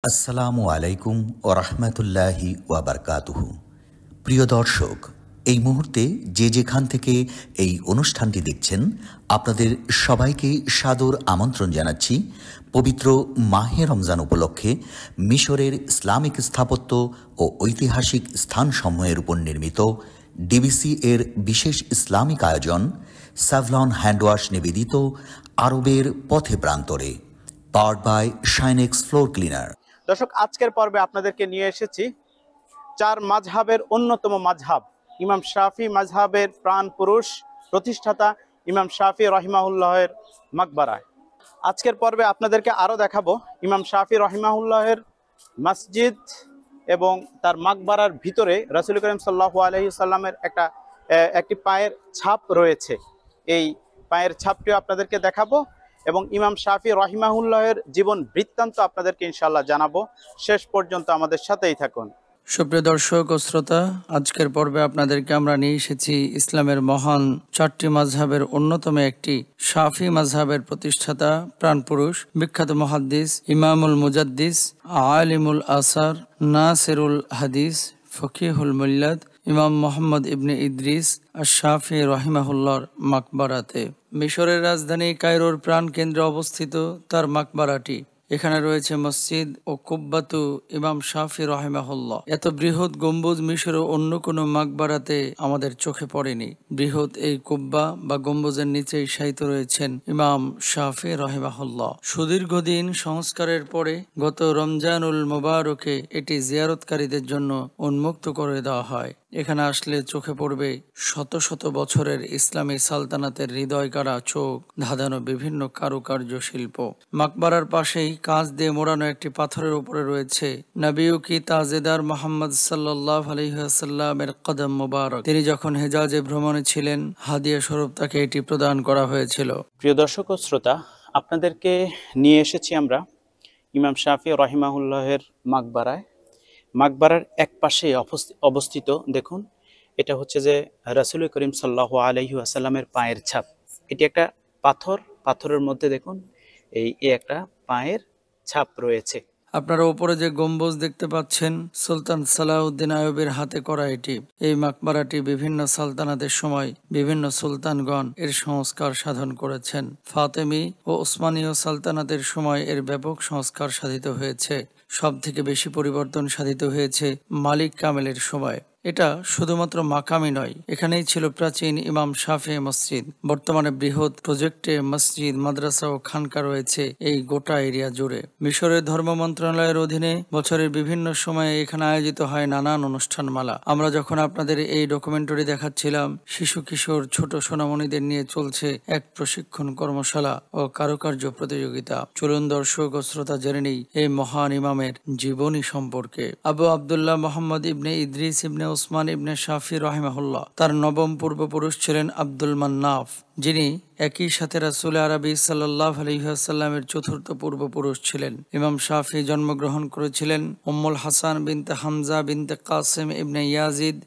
আসসালামু আলাইকুম ওরহমতুল্লাহি ওয়াবারকাতুহু। প্রিয় দর্শক, এই মুহূর্তে যে যেখান থেকে এই অনুষ্ঠানটি দেখছেন, আপনাদের সবাইকে সাদর আমন্ত্রণ জানাচ্ছি পবিত্র মাহে রমজান উপলক্ষে মিশরের ইসলামিক স্থাপত্য ও ঐতিহাসিক স্থানসমূহের উপর নির্মিত ডিবিসি এর বিশেষ ইসলামিক আয়োজন স্যাভলন হ্যান্ডওয়াশ নিবেদিত আরবের পথে প্রান্তরে, powered by Shinex floor cleaner. দর্শক, আজকের পর্বে আপনাদেরকে নিয়ে এসেছি চার মাযহাবের অন্যতম মাযহাব ইমাম শাফি মাযহাবের প্রাণ পুরুষ প্রতিষ্ঠাতা ইমাম শাফি রহিমাহুল্লাহের মাকবারায়। আজকের পর্বে আপনাদেরকে আরও দেখাবো ইমাম শাফি রহিমাহুল্লাহের মসজিদ এবং তার মাকবারার ভিতরে রাসূল করিম সাল্লাল্লাহু আলাইহি সাল্লামের একটি পায়ের ছাপ রয়েছে। এই পায়ের ছাপটিও আপনাদেরকে দেখাবো এবং ইমাম শাফি রহিমাহুল্লাহের জীবন বৃত্তান্ত আপনাদেরকে ইনশাআল্লাহ জানাবো। শেষ পর্যন্ত আমাদের সাথেই থাকুন। সুপ্রিয় দর্শক ও শ্রোতা, আজকের পর্বে আপনাদেরকে আমরা নিয়ে এসেছি ইসলামের মহান চারটি মাযহাবের অন্যতম একটি শাফি মাযহাবের প্রতিষ্ঠাতা প্রাণপুরুষ বিখ্যাত মুহাদ্দিস ইমামুল মুজাদ্দিস আলিমুল আসার নাসিরুল হাদিস ফকিহুল মিল্লাত ইমাম মোহাম্মদ ইবনে ইদ্রিস আশ-শাফি রহিমাহুল্লাহর মাকবারাতে। মিশরের রাজধানী কায়রোর প্রাণকেন্দ্রে অবস্থিত তার মাকবারাটি। এখানে রয়েছে মসজিদ ও কুব্বাতু ইমাম শাফি রহিমাহুল্লাহ। এত বৃহৎ গম্বুজ মিশরের অন্য কোনো মাকবারাতে আমাদের চোখে পড়েনি। বৃহৎ এই কুব্বা বা গম্বুজের নিচেই শায়িত রয়েছেন ইমাম শাফি রহিমাহুল্লাহ। সুদীর্ঘদিন সংস্কারের পরে গত রমজানুল মুবারকে এটি জিয়ারতকারীদের জন্য উন্মুক্ত করে দেওয়া হয়। এখানে আসলে চোখে পড়বে শত শত বছরের ইসলামী সালতানাতের হৃদয় কাড়া চোখ ধাঁধানো বিভিন্ন কারুকার্য শিল্প। মাকবারার পাশেই কাঁচ দিয়ে মোড়ানো একটি পাথরের উপরে রয়েছে নবীউকি তাজেদার মুহাম্মদ সাল্লাল্লাহু আলাইহি ওয়াসাল্লামের কদম মুবারক। তিনি যখন হেজাজে ভ্রমণে ছিলেন, হাদিয়া স্বরূপ তাকে এটি প্রদান করা হয়েছিল। প্রিয় দর্শক ও শ্রোতা, আপনাদেরকে নিয়ে এসেছি আমরা ইমাম শাফি রহিমাহুল্লাহের মাকবারায়। মাকবারার এক পাশে অবস্থিত দেখুন, এটা হচ্ছে যে রাসূল করিম সাল্লাল্লাহু আলাইহি ওয়াসাল্লামের পায়ের ছাপ। এটি একটা পাথরের মধ্যে দেখুন এই একটা পায়ের ছাপ রয়েছে। আপনারা উপরে যে গম্বুজ দেখতে পাচ্ছেন, সুলতান সালাউদ্দিন আইয়ুবের হাতে করা এটি। এই মাকবারাটি বিভিন্ন সালতানাতের সময় বিভিন্ন সুলতানগণ এর সংস্কার সাধন করেছেন। ফাতেমি ও ওসমানীয় সালতানাতের সময় এর ব্যাপক সংস্কার সাধিত হয়েছে। সব থেকে বেশি পরিবর্তন সাধিত হয়েছে মালিক কামেলের সময়। এটা শুধুমাত্র মাকামি নয়, এখানেই ছিল প্রাচীন ইমাম শাফি মসজিদ। বর্তমানে বৃহৎ প্রজেক্টে মসজিদ, মাদ্রাসা ও খানকা রয়েছে এই গোটা এরিয়া জুড়ে। মিশরের ধর্ম মন্ত্রণালয়ের অধীনে বছরের বিভিন্ন সময়ে এখানে আয়োজিত হয় নানান অনুষ্ঠানমালা। আমরা যখন আপনাদের এই ডকুমেন্টারি দেখাচ্ছিলাম, শিশু কিশোর ছোট সোনামণিদের নিয়ে চলছে এক প্রশিক্ষণ কর্মশালা ও কারুকার্য প্রতিযোগিতা। চলুন দর্শক ও শ্রোতা জেনে নেই এই মহান ইমামের জীবনী সম্পর্কে। আবু আবদুল্লাহ মোহাম্মদ ইবনে ইদ্রিস ইবনে ওসমান ইবনে শাফি রহিমাহুল্লাহ তার নবম পূর্বপুরুষ ছিলেন আব্দুল মান্নাফ, যিনি একই সাথে রাসূল আরবি সাল্লাল্লাহু আলাইহি ওয়াসাল্লামের চতুর্থ পূর্বপুরুষ ছিলেন। ইমাম শাফি জন্মগ্রহণ করেছিলেন উম্মুল হাসান বিনতে হামজা বিনতে কাসিম ইবনে ইয়াজিদ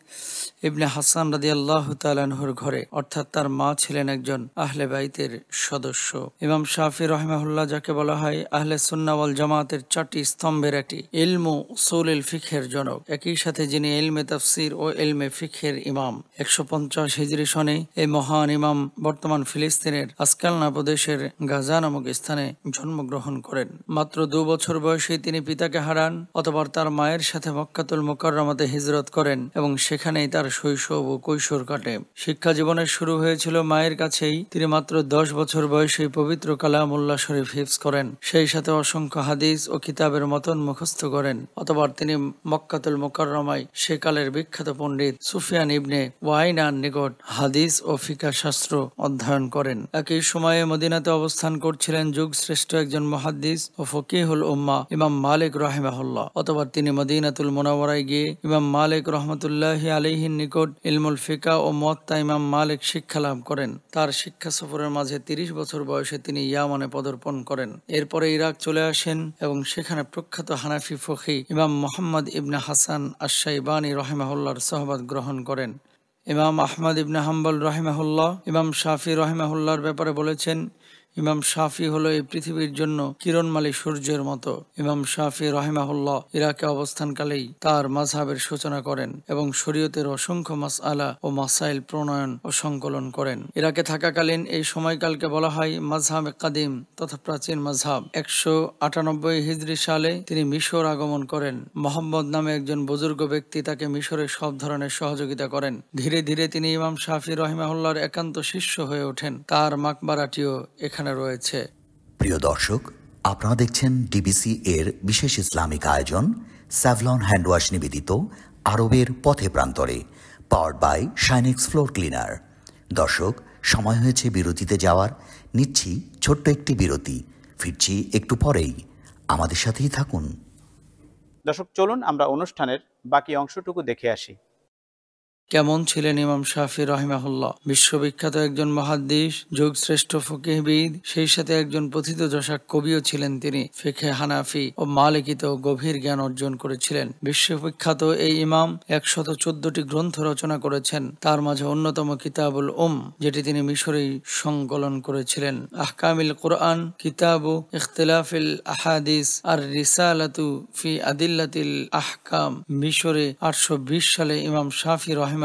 ইবনে হাসান রাদিয়াল্লাহু তাআলা আনহুর ঘরে, অর্থাৎ তার মা ছিলেন একজন আহলে বাইতের সদস্য। ইমাম শাফি রহিমাহুল্লাহ যাকে বলা হয় আহলে সুন্নাহ ওয়াল জামাতের চারটি স্তম্ভের একটি, ইলমু উসুলুল ফিকহের জনক, একই সাথে যিনি ইলমে তাফসির ও ইলমে ফিকহের ইমাম। 150 হিজরি সনে এই মহান ইমাম বর্তমান ফিলিস্তিনের আসকালনা প্রদেশের গাজা নামক স্থানে জন্মগ্রহণ করেন। মাত্র 2 বছর বয়সে তিনি পিতাকে হারান, অতঃপর তার মায়ের সাথে মক্কাতুল মুকাররমাতে হিজরত করেন এবং সেখানেই তার শৈশব ও কৈশোর কাটে। শিক্ষা জীবনের শুরু হয়েছিল মায়ের কাছেই। তিনি মাত্র 10 বছর বয়সে পবিত্র কালামুল্লাহ শরীফ হিফজ করেন, সেই সাথে অসংখ্য হাদিস ও কিতাবের মতন মুখস্থ করেন। অতঃপর তিনি মক্কাতুল মুকাররমায় সেকালের বিখ্যাত পণ্ডিত সুফিয়ান ইবনে ওয়াইনার নিকট হাদিস ও ফিকহ শাস্ত্র অধ্যয়ন করেন। একই সময়ে মদিনাতে অবস্থান করছিলেন যুগ শ্রেষ্ঠ একজন মুহাদ্দিস ও ফকিহুল উম্মাহ ইমাম মালিক রাহিমাহুল্লাহ। অতঃপর তিনি মদিনাতুল মুনাওয়ারায় গিয়ে ইমাম মালিক রহমতুল্লাহি আলাইহির নিকট ইলমুল ফিকহ ও মুওয়াত্তা ইমাম মালিক শিক্ষা লাভ করেন। তার শিক্ষা সফরের মাঝে 30 বছর বয়সে তিনি ইয়ামানে পদার্পণ করেন। এরপরে ইরাক চলে আসেন এবং সেখানে প্রখ্যাত হানাফি ফকি ইমাম মুহাম্মদ ইবনে হাসান আশ-শাইবানি রাহিমাহুল্লাহর সোহবত গ্রহণ করেন। ইমাম আহমদ ইবনে হাম্বল রাহিমাহুল্লাহ ইমাম শাফি রাহিমাহুল্লাহর ব্যাপারে বলেছেন, ইমাম শাফি হলো এই পৃথিবীর জন্য কিরণমালী সূর্যের মতো। ইমাম শাফি রাহিমাহুল্লাহ ইরাকে অবস্থানকালেই তার মাযহাবের সূচনা করেন এবং শরীয়তের অসংখ্য মাসআলা ও মাসাইল প্রণয়ন ও সংকলন করেন। ইরাকে থাকাকালীন এই সময়কালকে বলা হয় মাযহাবে কাদিম তথা প্রাচীন মাযহাব। 198 হিজরি সালে তিনি মিশর আগমন করেন। মোহাম্মদ নামে একজন বুজুর্গ ব্যক্তি তাকে মিশরের সব ধরনের সহযোগিতা করেন। ধীরে ধীরে তিনি ইমাম শাফি রাহিমাহুল্লাহর একান্ত শিষ্য হয়ে ওঠেন। তার মাকবারাটিও এখানে রয়েছে। প্রিয় দর্শক, আপনারা দেখছেন ডিবিসি এর বিশেষ ইসলামিক আয়োজন স্যাভলন হ্যান্ডওয়াশ নিবেদিত আরবের পথে প্রান্তরে, powered by Shinex floor cleaner. দর্শক, সময় হয়েছে বিরতিতে যাওয়ার। নিচ্ছি ছোট্ট একটি বিরতি, ফিরছি একটু পরেই, আমাদের সাথেই থাকুন। দর্শক, চলুন আমরা অনুষ্ঠানের বাকি অংশটুকু দেখে আসি। কেমন ছিলেন ইমাম শাফি রাহিমাহুল্লাহ? বিশ্ববিখ্যাত একজন মুহাদ্দিস, যুগশ্রেষ্ঠ ফকিহবিদ, সেই সাথে একজন প্রথিতযশা কবিও ছিলেন তিনি। ফিকহে হানাফি ও মালিকিতেও গভীর জ্ঞান অর্জন করেছিলেন। বিশ্ববিখ্যাত এই ইমাম 114টি গ্রন্থ রচনা করেছেন। তার মাঝে অন্যতম কিতাবুল যেটি তিনি মিশরেই সংকলন করেছিলেন। আহকামিল কুরআন, কিতাবু ইখতিলাফিল আহাদিস আর রিসালাতু ফি আদিল্লাতিল আহকাম। মিশরে 820 সালে ইমাম শাফি রাহিমাহুল্লাহ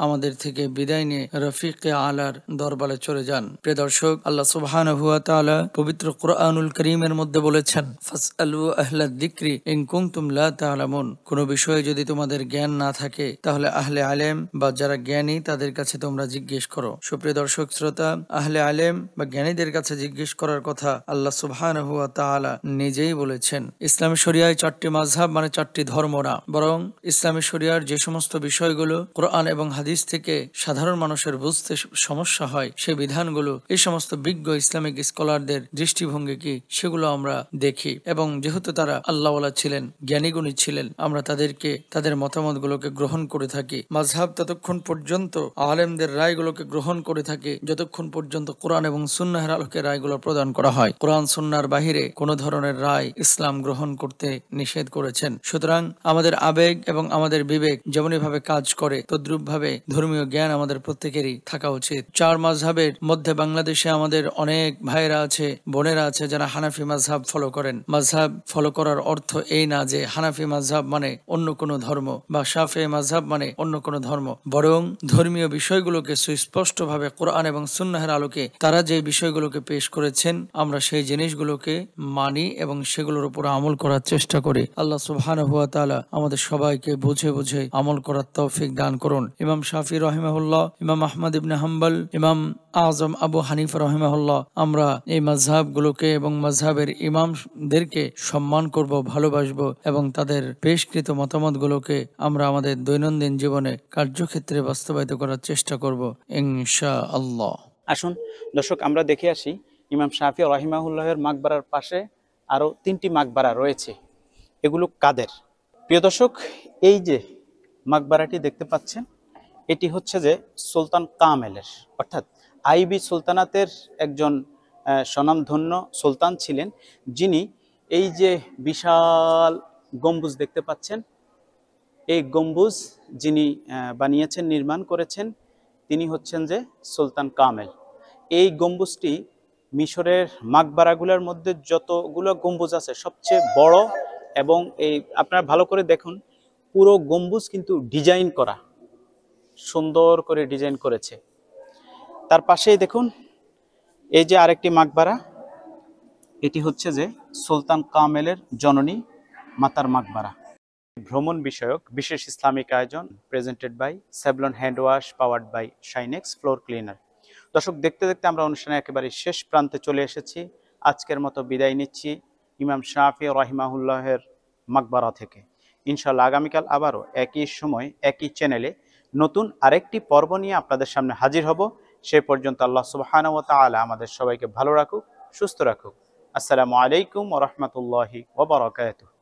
আমাদের থেকে বিদায় নিয়ে রফিকে আলার দরবারে চলে যান। প্রিয় দর্শক, আল্লাহ সুবহানাহু ওয়া তাআলা পবিত্র কুরআনুল কারীমের মধ্যে বলেছেন, ফাসআলু আহলা যিকরি ইন কুনতুম লা তা'লামুন। কোন বিষয়ে যদি তোমাদের জ্ঞান না থাকে তাহলে আহলে আলেম বা যারা জ্ঞানী তাদের কাছে তোমরা জিজ্ঞেস করো। সুপ্রিয় দর্শক শ্রোতা, আহলে আলেম বা জ্ঞানীদের কাছে জিজ্ঞেস করার কথা আল্লাহ সুবহানাহু ওয়া তাআলা নিজেই বলেছেন। ইসলামী শরিয়ায় 4টি মাযহাব মানে 4টি ধর্ম না, বরং ইসলামী শরিয়ার যে সমস্ত বিষয়গুলো কোরআন এবং হাদিস থেকে সাধারণ মানুষের বুঝতে সমস্যা হয়, সেই বিধানগুলো এই সমস্ত বিজ্ঞ ইসলামিক স্কলারদের দৃষ্টিভঙ্গি কি সেগুলো আমরা দেখি। এবং যেহেতু তারা আল্লাহওয়ালা ছিলেন, জ্ঞানীগুণী ছিলেন, আমরা তাদেরকে তাদের মতামতগুলোকে গ্রহণ করে থাকি। মাযহাব ততক্ষণ পর্যন্ত আলেমদের রায়গুলোকে গ্রহণ করে থাকে যতক্ষণ পর্যন্ত কোরআন এবং সুন্নাহের আলোকে রায়গুলো প্রদান করা হয়। কোরআন সুন্নাহর বাহিরে কোন ধরনের রায় ইসলাম গ্রহণ করতে নিষেধ করেছেন। সুতরাং আমাদের আবেগ এবং আমাদের বিবেক যেমনই ভাবে কাজ করে, তদ্রুপ ভাবে ধর্মীয় জ্ঞান আমাদের প্রত্যেকেরই থাকা উচিত। 4 মাযহাবের মধ্যে বাংলাদেশে আমাদের অনেক ভাইরা আছে, বোনেরা আছে যারা হানাফি মাযহাব ফলো করেন। মাযহাব ফলো করার অর্থ এই না যে হানাফি মাযহাব মানে অন্য কোনো ধর্ম বা শাফিঈ মাযহাব মানে অন্য কোনো ধর্ম, বরং ধর্মীয় বিষয়গুলোকে সুস্পষ্টভাবে কোরআন এবং সুন্নাহের আলোকে তারা যে বিষয়গুলোকে পেশ করেছেন আমরা সেই জিনিসগুলোকে মানি এবং সেগুলোর উপর আমল করার চেষ্টা করি। আল্লাহ সুবহানাহু ওয়া তাআলা আমাদের সবাইকে বুঝে বুঝে আমল করার তৌফিক দান করুন। ইমাম শাফি রাহিমাহুল্লাহ, ইমাম আহমদ ইবনে হাম্বল, ইমাম আজম আবু হানিফা রাহিমাহুল্লাহ, আমরা এই মাযহাবগুলোকে এবং মাযহাবের ইমামদেরকে সম্মান করব, ভালোবাসবো এবং তাদের পেশকৃত মতামতগুলোকে আমরা আমাদের দৈনন্দিন জীবনে কার্যক্ষেত্রে বাস্তবায়িত করার চেষ্টা করব ইনশাআল্লাহ। আসুন দর্শক, আমরা দেখে আসি ইমাম শাফি রাহিমাহুল্লাহের মাকবারার পাশে আরো 3টি মাকবারা রয়েছে। এগুলো কাদের? প্রিয় দর্শক, এই যে মাকবারাটি দেখতে পাচ্ছেন, এটি হচ্ছে যে সুলতান কামেলের, অর্থাৎ আইবি সুলতানাতের একজন স্বনামধন্য সুলতান ছিলেন, যিনি এই যে বিশাল গম্বুজ দেখতে পাচ্ছেন, এই গম্বুজ যিনি বানিয়েছেন, নির্মাণ করেছেন, তিনি হচ্ছেন যে সুলতান কামেল। এই গম্বুজটি মিশরের মাকবারাগুলোর মধ্যে যতগুলো গম্বুজ আছে সবচেয়ে বড়, এবং এই আপনারা ভালো করে দেখুন, পুরো গম্বুজ কিন্তু ডিজাইন করা, সুন্দর করে ডিজাইন করেছে। তার পাশেই দেখুন এই যে আরেকটি মাকবারা, এটি হচ্ছে যে সুলতান কামেলের জননী মাতার মাকবারা। ভ্রমণ বিষয়ক বিশেষ ইসলামিক আয়োজন presented by Savlon hand wash, powered by Shinex floor cleaner. দর্শক, দেখতে দেখতে আমরা অনুষ্ঠানের একেবারে শেষ প্রান্তে চলে এসেছি। আজকের মতো বিদায় নিচ্ছি ইমাম শাফি রাহিমাহুল্লাহের মাকবারা থেকে। ইনশাআল্লাহ আগামীকাল আবারও একই সময় একই চ্যানেলে নতুন আরেকটি পর্ব নিয়ে আপনাদের সামনে হাজির হব। সে পর্যন্ত আল্লাহ সুবহানাহু ওয়া তাআলা আমাদের সবাইকে ভালো রাখুক, সুস্থ রাখুক। আসসালামু আলাইকুম ওয়া রাহমাতুল্লাহি ওয়া বারাকাতুহু।